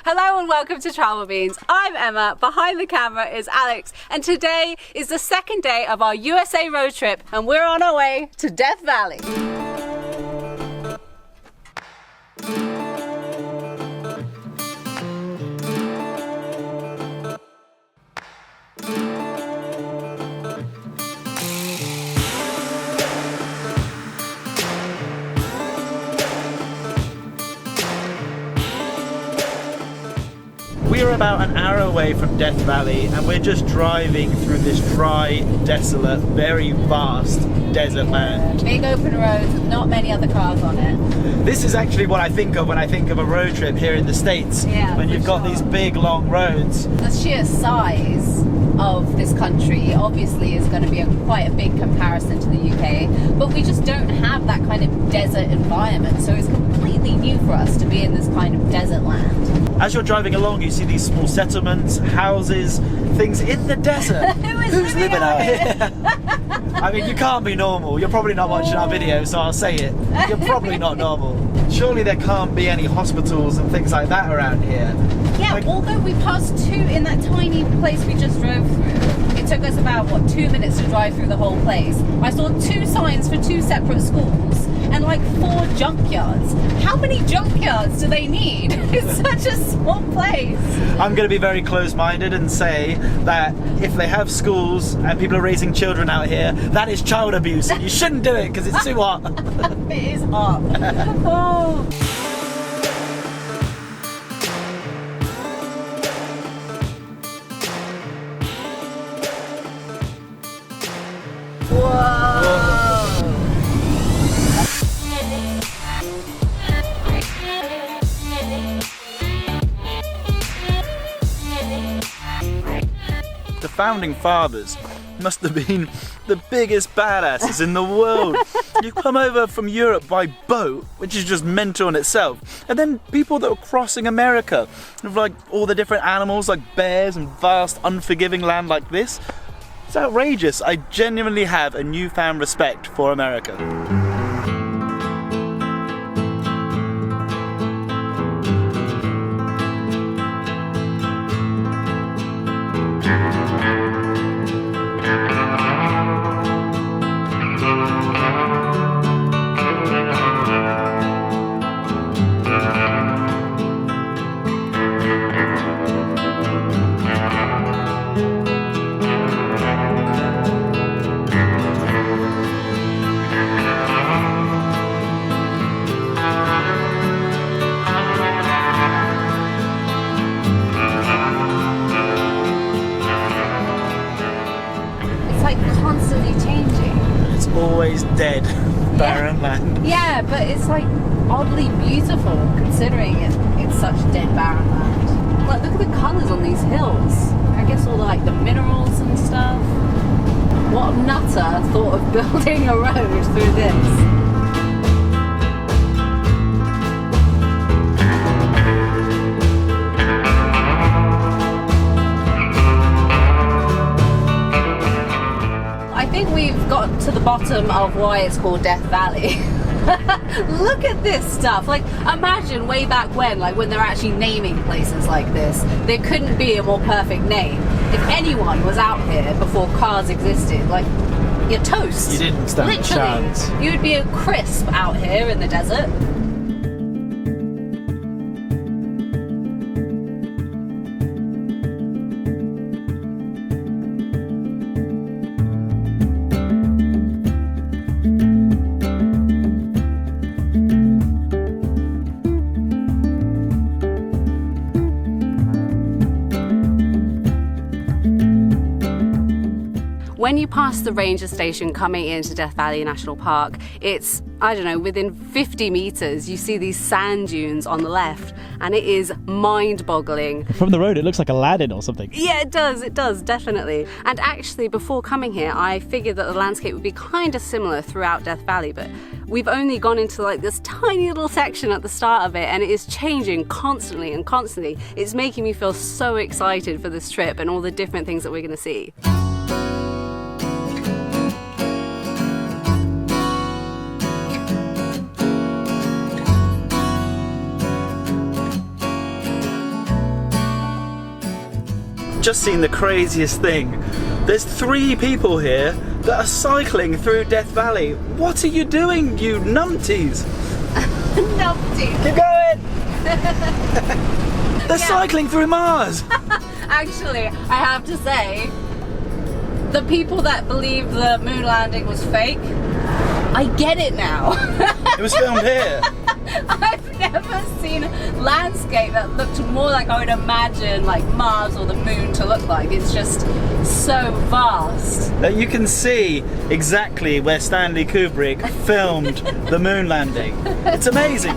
Hello and welcome to Travel Beans. I'm Emma, behind the camera is Alex, and today is the second day of our USA road trip and we're on our way to Death Valley. We're about an hour away from Death Valley and we're just driving through this dry, desolate, very vast desert land. Big open roads with not many other cars on it. This is actually what I think of when I think of a road trip here in the States. Yeah, when you've got these big, long roads. The sheer size of this country obviously is going to be quite a big comparison to the UK, but we just don't have that kind of desert environment, so it's completely new for us to be in this kind of desert land. As you're driving along, you see these small settlements, houses, things in the desert. Who's living out here? I mean, you can't be normal. You're probably not watching our video, so I'll say it. You're probably not normal. Surely there can't be any hospitals and things like that around here. Yeah, although we passed two in that tiny place we just drove through. It took us about, 2 minutes to drive through the whole place. I saw 2 signs for 2 separate schools and like 4 junkyards. How many junkyards do they need? It's such a small place. I'm going to be very close-minded and say that if they have schools and people are raising children out here, that is child abuse and you shouldn't do it because it's too hot. It is hot. Oh. The founding fathers must have been the biggest badasses in the world. You come over from Europe by boat, which is just mental in itself, and then people that were crossing America with like all the different animals like bears and vast unforgiving land like this. It's outrageous. I genuinely have a newfound respect for America. Constantly changing. It's always dead, barren land. Yeah, but it's like oddly beautiful considering it's such dead, barren land. Like, look at the colours on these hills. I guess all the minerals and stuff. What nutter thought of building a road through this? I think we've got to the bottom of why it's called Death Valley. Look at this stuff. Like, imagine way back when they're actually naming places like this, there couldn't be a more perfect name. If anyone was out here before cars existed, you're toast. You didn't stand a chance. You'd be a crisp out here in the desert. When you pass the ranger station coming into Death Valley National Park, it's, I don't know, within 50 meters, you see these sand dunes on the left, and it is mind-boggling. From the road, it looks like Aladdin or something. Yeah, it does, definitely. And actually, before coming here, I figured that the landscape would be kind of similar throughout Death Valley, but we've only gone into this tiny little section at the start of it, and it is changing constantly and constantly. It's making me feel so excited for this trip and all the different things that we're going to see. just seen the craziest thing. There's 3 people here that are cycling through Death Valley. What are you doing, you numpties? Numpty. Keep going! They're cycling through Mars! Actually, I have to say, the people that believe the moon landing was fake, I get it now. It was filmed here. I've never seen a landscape that looked more like I would imagine like Mars or the moon to look like. It's just so vast. You can see exactly where Stanley Kubrick filmed the moon landing. It's amazing.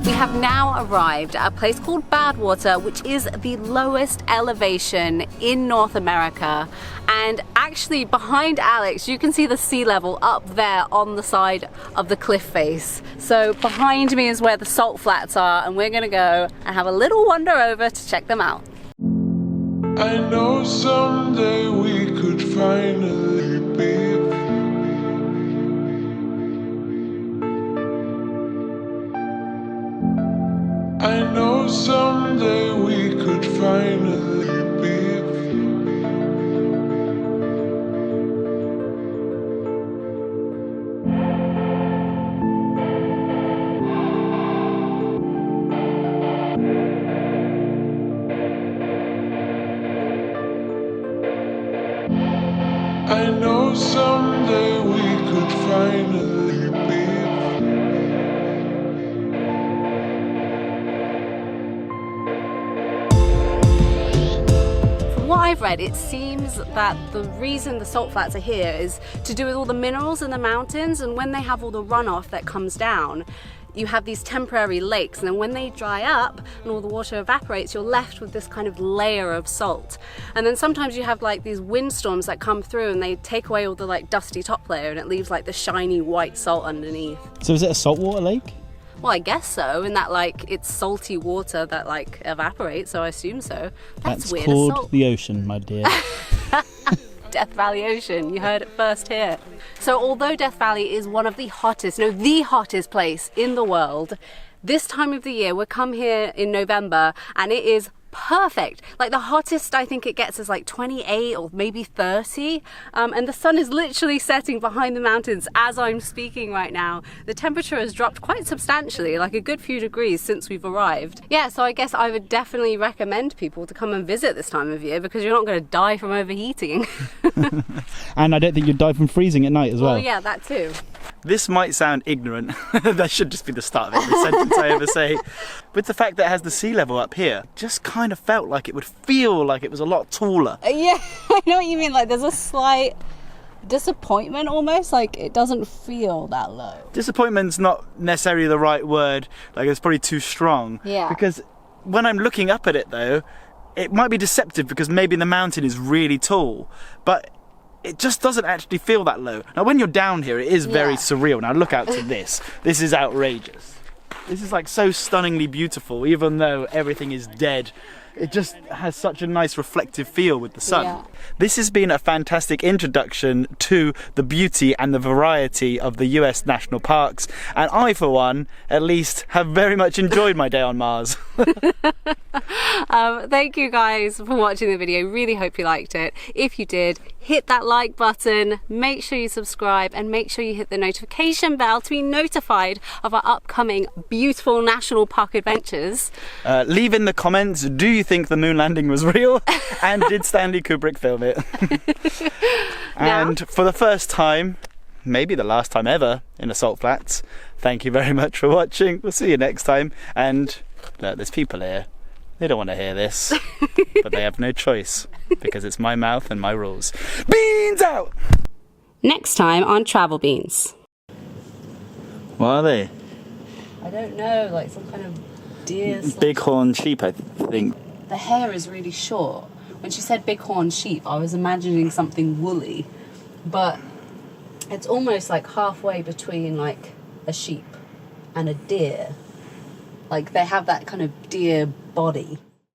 We have now arrived at a place called Badwater, which is the lowest elevation in North America. And actually behind Alex, you can see the sea level up there on the side of the cliff face. So behind me is where the salt flats are, and we're gonna go and have a little wander over to check them out. I know someday we could finally be. I know someday we could finally be. I know someday we could finally be. From what I've read, it seems that the reason the salt flats are here is to do with all the minerals in the mountains, and when they have all the runoff that comes down, you have these temporary lakes, and then when they dry up and all the water evaporates, you're left with this kind of layer of salt. And then sometimes you have like these windstorms that come through and they take away all the like dusty top layer, and it leaves like the shiny white salt underneath. So is it a saltwater lake? Well, I guess so, in that like it's salty water that like evaporates, so I assume so. That's weird. called Salt. the ocean, my dear. Death Valley Ocean, you heard it first here. So although Death Valley is one of the hottest, no, the hottest place in the world, this time of the year, we come here in November and it is perfect. Like the hottest I think it gets is like 28 or maybe 30, and the sun is literally setting behind the mountains as I'm speaking right now. The temperature has dropped quite substantially, like a good few degrees since we've arrived. Yeah, so I guess I would definitely recommend people to come and visit this time of year because you're not going to die from overheating. And I don't think you'd die from freezing at night as well. Well, yeah, that too. This might sound ignorant. That should just be the start of every sentence I ever say. With the fact that it has the sea level up here, just kind of felt like it would feel like it was a lot taller. Yeah, I know what you mean. Like there's a slight disappointment almost, like it doesn't feel that low. Disappointment's not necessarily the right word. Like it's probably too strong. Yeah. Because when I'm looking up at it though, it might be deceptive because maybe the mountain is really tall, but it just doesn't actually feel that low. Now when you're down here, it is very surreal. Now look out to this. This is outrageous. This is like so stunningly beautiful, even though everything is dead. It just has such a nice reflective feel with the sun. Yeah. This has been a fantastic introduction to the beauty and the variety of the US national parks, and I, for one, at least, have very much enjoyed my day on Mars. Thank you guys for watching the video. Really hope you liked it. If you did, hit that like button, make sure you subscribe, and make sure you hit the notification bell to be notified of our upcoming beautiful national park adventures. Leave in the comments, do you think the moon landing was real? And did Stanley Kubrick film it? And for the first time, maybe the last time ever in the Salt Flats, thank you very much for watching. We'll see you next time. And look, there's people here. They don't want to hear this, but they have no choice because it's my mouth and my rules. Beans out! Next time on Travel Beans. What are they? I don't know, like some kind of deer. Bighorn sheep, I think. The hair is really short. When she said bighorn sheep, I was imagining something woolly, but it's almost like halfway between like a sheep and a deer. Like, they have that kind of deer body.